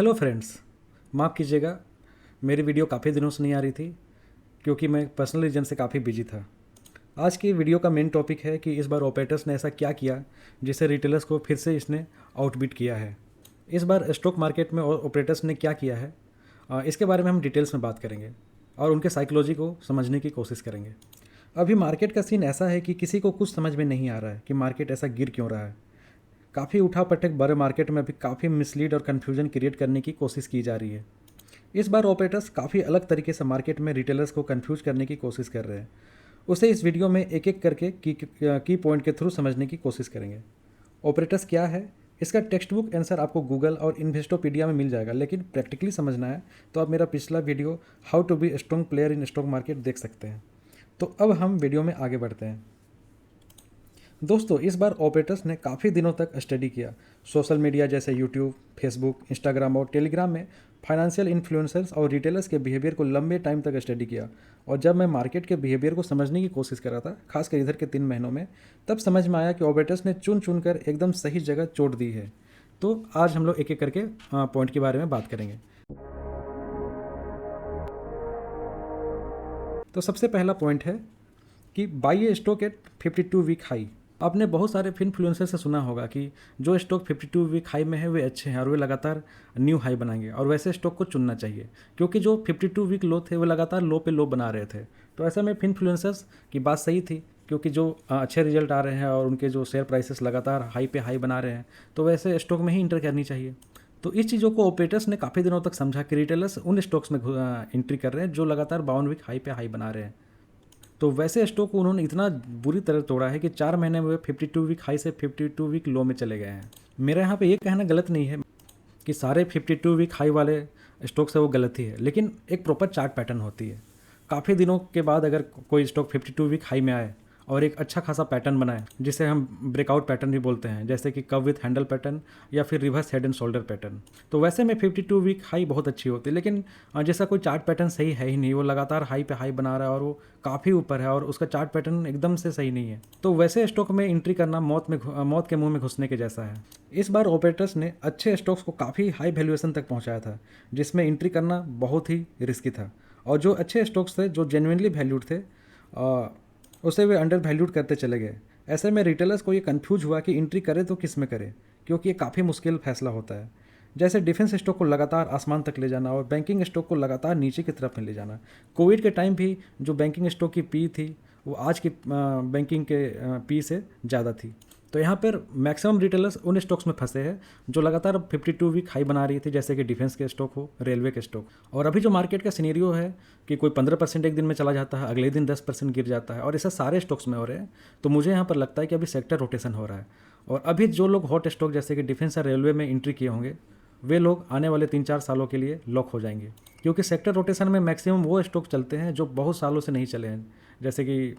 Hello friends, माफ़ कीजिएगा, मेरी वीडियो काफ़ी दिनों से नहीं आ रही थी क्योंकि मैं पर्सनल रीज़न से काफ़ी बिजी था। आज की वीडियो का मेन टॉपिक है कि इस बार ऑपरेटर्स ने ऐसा क्या किया जिससे रिटेलर्स को फिर से इसने आउटबीट किया है। इस बार स्टॉक मार्केट में ऑपरेटर्स ने क्या किया है, इसके बारे में हम डिटेल्स में बात करेंगे और उनके साइकोलॉजी को समझने की कोशिश करेंगे। अभी मार्केट का सीन ऐसा है कि किसी को कुछ समझ में नहीं आ रहा है कि मार्केट ऐसा गिर क्यों रहा है। काफ़ी उठा-पटक बड़े मार्केट में अभी काफ़ी मिसलीड और कन्फ्यूजन क्रिएट करने की कोशिश की जा रही है। इस बार ऑपरेटर्स काफ़ी अलग तरीके से मार्केट में रिटेलर्स को कंफ्यूज करने की कोशिश कर रहे हैं। उसे इस वीडियो में एक एक करके की पॉइंट के थ्रू समझने की कोशिश करेंगे। ऑपरेटर्स क्या है, इसका टेक्स्ट बुक आंसर आपको गूगल और इन्वेस्टोपीडिया में मिल जाएगा, लेकिन प्रैक्टिकली समझना है तो आप मेरा पिछला video how to be strong player in stock market देख सकते हैं। तो अब हम वीडियो में आगे बढ़ते हैं। दोस्तों, इस बार ऑपरेटर्स ने काफ़ी दिनों तक स्टडी किया। सोशल मीडिया जैसे यूट्यूब, फेसबुक, इंस्टाग्राम और टेलीग्राम में फाइनेंशियल इन्फ्लुएंसर्स और रिटेलर्स के बिहेवियर को लंबे टाइम तक स्टडी किया। और जब मैं मार्केट के बिहेवियर को समझने की कोशिश कर रहा था, खासकर इधर के 3 महीनों में, तब समझ में आया कि ऑपरेटर्स ने चुन चुन कर एकदम सही जगह चोट दी है। तो आज हम लोग एक एक करके पॉइंट के बारे में बात करेंगे। तो सबसे पहला पॉइंट है कि buy a stock at 52 week high. आपने बहुत सारे इन्फ्लुएंसर से सुना होगा कि जो स्टॉक 52 वीक हाई में है वे अच्छे हैं और वे लगातार न्यू हाई बनाएंगे, और वैसे स्टॉक को चुनना चाहिए क्योंकि जो 52 वीक लो थे वो लगातार लो पे लो बना रहे थे। तो ऐसे में इन्फ्लुएंसर्स की बात सही थी क्योंकि जो अच्छे रिजल्ट आ रहे हैं और उनके जो शेयर प्राइसेस लगातार हाई पे हाई बना रहे हैं, तो वैसे स्टॉक में ही इंटर करनी चाहिए। तो इस चीज़ों को ऑपरेटर्स ने काफ़ी दिनों तक समझा कि रिटेलर्स उन स्टॉक्स में एंट्री कर रहे हैं जो लगातार 52 वीक हाई पे हाई बना रहे हैं। तो वैसे स्टॉक को उन्होंने इतना बुरी तरह तोड़ा है कि 4 महीने में वे 52 वीक हाई से 52 वीक लो में चले गए हैं। मेरा यहाँ पे ये कहना गलत नहीं है कि सारे 52 वीक हाई वाले स्टॉक से वो गलत ही है, लेकिन एक प्रॉपर चार्ट पैटर्न होती है। काफ़ी दिनों के बाद अगर कोई स्टॉक 52 वीक हाई में आए और एक अच्छा खासा पैटर्न बनाए, जिसे हम ब्रेकआउट पैटर्न भी बोलते हैं, जैसे कि कव विथ हैंडल पैटर्न या फिर reverse head and shoulder pattern, तो वैसे में 52 वीक हाई बहुत अच्छी होती है। लेकिन जैसा कोई चार्ट पैटर्न सही है ही नहीं, वो लगातार हाई पे हाई बना रहा है और वो काफ़ी ऊपर है और उसका चार्ट पैटर्न एकदम से सही नहीं है, तो वैसे स्टॉक में एंट्री करना मौत के मुंह में घुसने के जैसा है। इस बार ऑपरेटर्स ने अच्छे स्टॉक्स को काफ़ी हाई वैल्यूएशन तक पहुंचाया था, जिसमें एंट्री करना बहुत ही रिस्की था। और जो अच्छे स्टॉक्स थे, जो जेन्युइनली वैल्यूड थे, उसे वे अंडर वैल्यूड करते चले गए। ऐसे में रिटेलर्स को ये कन्फ्यूज हुआ कि एंट्री करे तो किस में करे, क्योंकि ये काफ़ी मुश्किल फैसला होता है। जैसे डिफेंस स्टॉक को लगातार आसमान तक ले जाना और बैंकिंग स्टॉक को लगातार नीचे की तरफ में ले जाना। कोविड के टाइम भी जो बैंकिंग स्टॉक की पी थी वो आज की बैंकिंग के पी से ज़्यादा थी। तो यहाँ पर मैक्सिमम रिटेलर्स उन स्टॉक्स में फंसे हैं जो लगातार 52 वीक हाई बना रही थी, जैसे कि डिफेंस के स्टॉक हो, रेलवे के स्टॉक। और अभी जो मार्केट का सिनेरियो है कि कोई 15% एक दिन में चला जाता है, अगले दिन 10% गिर जाता है, और ऐसा सारे स्टॉक्स में हो रहे हैं। तो मुझे यहाँ पर लगता है कि अभी सेक्टर रोटेशन हो रहा है, और अभी जो लोग हॉट स्टॉक जैसे कि डिफेंस या रेलवे में एंट्री किए होंगे, वे लोग आने वाले 3-4 सालों के लिए लॉक हो जाएंगे, क्योंकि सेक्टर रोटेशन में मैक्सिमम वो स्टॉक चलते हैं जो बहुत सालों से नहीं चले हैं, जैसे कि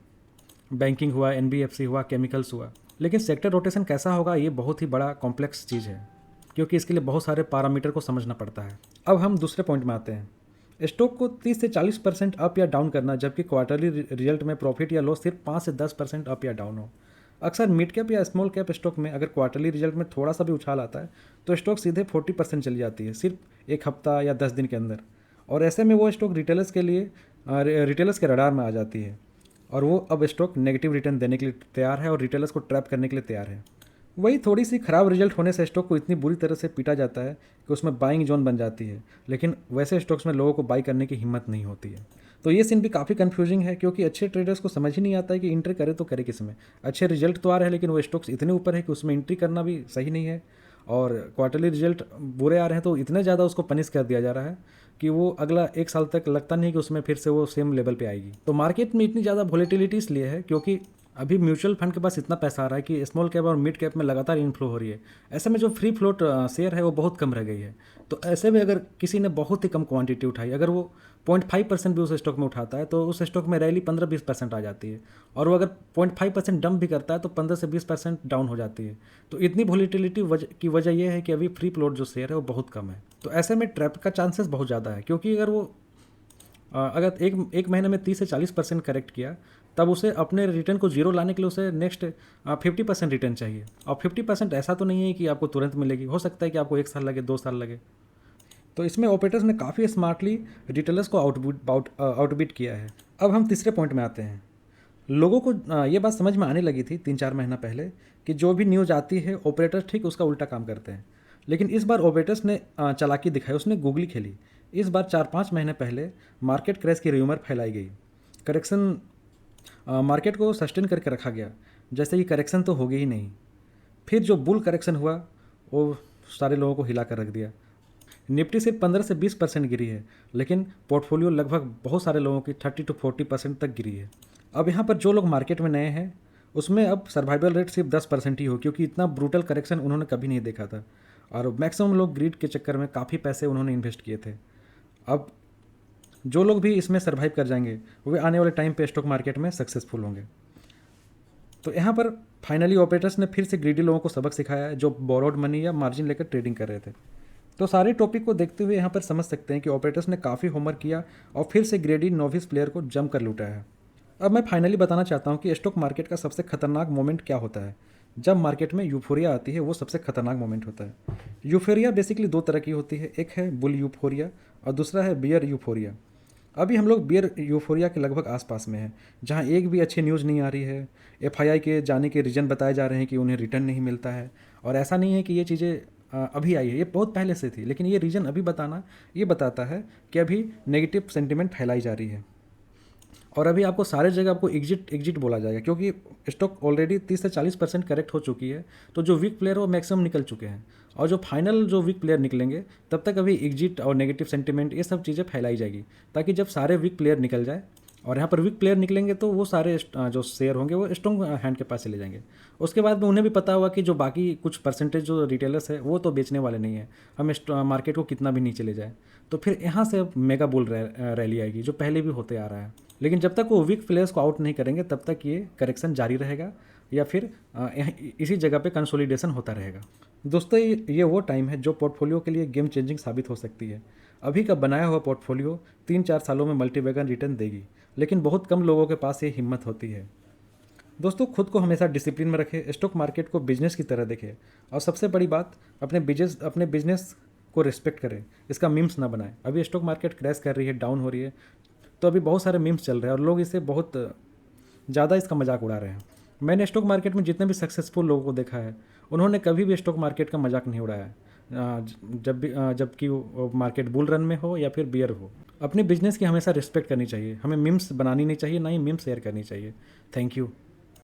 बैंकिंग हुआ, एनबीएफसी हुआ, केमिकल्स हुआ। लेकिन सेक्टर रोटेशन कैसा होगा, ये बहुत ही बड़ा कॉम्प्लेक्स चीज़ है, क्योंकि इसके लिए बहुत सारे पैरामीटर को समझना पड़ता है। अब हम दूसरे पॉइंट में आते हैं। स्टॉक को 30 से 40% अप या डाउन करना, जबकि क्वार्टरली रिजल्ट में प्रॉफिट या लॉस सिर्फ 5 से 10% अप या डाउन हो। अक्सर मिड कैप या स्मॉल कैप स्टॉक में अगर क्वार्टरली रिजल्ट में थोड़ा सा भी उछाल आता है तो स्टॉक सीधे 40% चली जाती है, सिर्फ एक हफ्ता या 10 दिन के अंदर। और ऐसे में वो स्टॉक रिटेलर्स के रडार में आ जाती है, और वो अब स्टॉक नेगेटिव रिटर्न देने के लिए तैयार है और रिटेलर्स को ट्रैप करने के लिए तैयार है। वही थोड़ी सी खराब रिजल्ट होने से स्टॉक को इतनी बुरी तरह से पीटा जाता है कि उसमें बाइंग जोन बन जाती है, लेकिन वैसे स्टॉक्स में लोगों को बाई करने की हिम्मत नहीं होती है। तो ये सीन भी काफ़ी कंफ्यूजिंग है, क्योंकि अच्छे ट्रेडर्स को समझ ही नहीं आता है कि इंटर करे तो करे किस में। अच्छे रिजल्ट तो आ रहे हैं, लेकिन वो स्टॉक्स इतने ऊपर है कि उसमें एंट्री करना भी सही नहीं है, और क्वार्टरली रिजल्ट बुरे आ रहे हैं तो इतने ज़्यादा उसको पनिश कर दिया जा रहा है कि वो अगला 1 साल तक लगता नहीं कि उसमें फिर से वो सेम लेवल पे आएगी। तो मार्केट में इतनी ज़्यादा वोलेटिलिटी इसलिए है क्योंकि अभी म्यूचुअल फंड के पास इतना पैसा आ रहा है कि स्मॉल कैप और मिड कैप में लगातार इनफ्लो हो रही है। ऐसे में जो फ्री फ्लोट शेयर है वो बहुत कम रह गई है। तो ऐसे में अगर किसी ने बहुत ही कम क्वांटिटी उठाई, अगर वो 0.5% भी उस स्टॉक में उठाता है, तो उस स्टॉक में रैली 15-20% आ जाती है, और वो अगर 0.5% डंप भी करता है तो 15 से 20% डाउन हो जाती है। तो इतनी वोलेटिलिटी की वजह यह है कि अभी फ्री फ्लोट जो शेयर है वो बहुत कम है। तो ऐसे में ट्रैप का चांसेस बहुत ज़्यादा है, क्योंकि अगर एक महीने में 30 से 40% करेक्ट किया, तब उसे अपने रिटर्न को जीरो लाने के लिए उसे नेक्स्ट 50% रिटर्न चाहिए। और 50% ऐसा तो नहीं है कि आपको तुरंत मिलेगी, हो सकता है कि आपको 1 साल लगे, 2 साल लगे। तो इसमें ऑपरेटर्स ने काफ़ी स्मार्टली रिटेलर्स को आउटबीट किया है। अब हम तीसरे पॉइंट में आते हैं। लोगों को ये बात समझ में आने लगी थी 3-4 महीना पहले कि जो भी न्यूज़ आती है ऑपरेटर्स ठीक उसका उल्टा काम करते हैं। लेकिन इस बार ऑपरेटर्स ने चालाकी दिखाई, उसने गूगली खेली। इस बार 4-5 महीने पहले मार्केट क्रैश की र्यूमर फैलाई गई। करेक्शन मार्केट को सस्टेन करके रखा गया, जैसे कि करेक्शन तो होगी ही नहीं। फिर जो बुल करेक्शन हुआ वो सारे लोगों को हिला कर रख दिया। निफ्टी सिर्फ 15 से 20% गिरी है, लेकिन पोर्टफोलियो लगभग बहुत सारे लोगों की 30 to 40% तक गिरी है। अब यहाँ पर जो लोग मार्केट में नए हैं उसमें अब सर्वाइवल रेट सिर्फ 10% ही हो, क्योंकि इतना ब्रूटल करेक्शन उन्होंने कभी नहीं देखा था और मैक्सिमम लोग ग्रीड के चक्कर में काफ़ी पैसे उन्होंने इन्वेस्ट किए थे। अब जो लोग भी इसमें सर्वाइव कर जाएंगे वे आने वाले टाइम पे स्टॉक मार्केट में सक्सेसफुल होंगे। तो यहाँ पर फाइनली ऑपरेटर्स ने फिर से ग्रीडी लोगों को सबक सिखाया है जो बोरोड मनी या मार्जिन लेकर ट्रेडिंग कर रहे थे। तो सारे टॉपिक को देखते हुए यहाँ पर समझ सकते हैं कि ऑपरेटर्स ने काफ़ी होमवर्क किया और फिर से ग्रेडी नोविस प्लेयर को जम कर लूटा है। अब मैं फाइनली बताना चाहता हूँ कि स्टॉक मार्केट का सबसे खतरनाक मोमेंट क्या होता है। जब मार्केट में यूफोरिया आती है वो सबसे खतरनाक मोमेंट होता है। यूफोरिया बेसिकली दो तरह की होती है, एक है बुल यूफोरिया और दूसरा है बियर यूफोरिया। अभी हम लोग बियर यूफोरिया के लगभग आसपास में हैं, जहाँ एक भी अच्छी न्यूज़ नहीं आ रही है। एफआईआई के जाने के रीज़न बताए जा रहे हैं कि उन्हें रिटर्न नहीं मिलता है, और ऐसा नहीं है कि ये चीज़ें अभी आई है, ये बहुत पहले से थी, लेकिन ये रीज़न अभी बताना ये बताता है कि अभी नेगेटिव सेंटिमेंट फैलाई जा रही है। और अभी आपको सारे जगह आपको एग्जिट बोला जाएगा, क्योंकि स्टॉक ऑलरेडी 30 से 40% करेक्ट हो चुकी है। तो जो वीक प्लेयर है वो मैक्सिमम निकल चुके हैं, और जो फाइनल जो वीक प्लेयर निकलेंगे तब तक अभी एग्जिट और नेगेटिव सेंटिमेंट ये सब चीज़ें फैलाई जाएगी, ताकि जब सारे वीक प्लेयर निकल जाए और यहाँ पर वीक प्लेयर निकलेंगे तो वो सारे जो शेयर होंगे वो स्ट्रॉन्ग हैंड के पास चले जाएंगे। उसके बाद में उन्हें भी पता होगा कि जो बाकी कुछ परसेंटेज जो रिटेलर्स है वो तो बेचने वाले नहीं है, हम मार्केट को कितना भी नीचे ले जाए। तो फिर यहाँ से अब मेगा बुल रैली आएगी, जो पहले भी होते आ रहा है। लेकिन जब तक वो वीक प्लेयर्स को आउट नहीं करेंगे तब तक ये करेक्शन जारी रहेगा, या फिर इसी जगह पे कंसोलिडेशन होता रहेगा। दोस्तों ये वो टाइम है जो पोर्टफोलियो के लिए गेम चेंजिंग साबित हो सकती है। अभी का बनाया हुआ पोर्टफोलियो 3-4 सालों में मल्टीबैगन रिटर्न देगी, लेकिन बहुत कम लोगों के पास ये हिम्मत होती है। दोस्तों खुद को हमेशा डिसिप्लिन में रखें, स्टॉक मार्केट को बिजनेस की तरह देखें, और सबसे बड़ी बात अपने बिजनेस को रिस्पेक्ट करें, इसका मीम्स ना बनाएं। अभी स्टॉक मार्केट क्रैश कर रही है, डाउन हो रही है, तो अभी बहुत सारे मीम्स चल रहे हैं और लोग इसे बहुत ज़्यादा इसका मजाक उड़ा रहे हैं। मैंने स्टॉक मार्केट में जितने भी सक्सेसफुल लोगों को देखा है उन्होंने कभी भी स्टॉक मार्केट का मजाक नहीं उड़ाया है, जबकि वो मार्केट बुल रन में हो या फिर बियर हो। अपने बिजनेस की हमेशा रिस्पेक्ट करनी चाहिए, हमें मीम्स बनानी नहीं चाहिए, ना ही मीम्स शेयर करनी चाहिए। Thank you.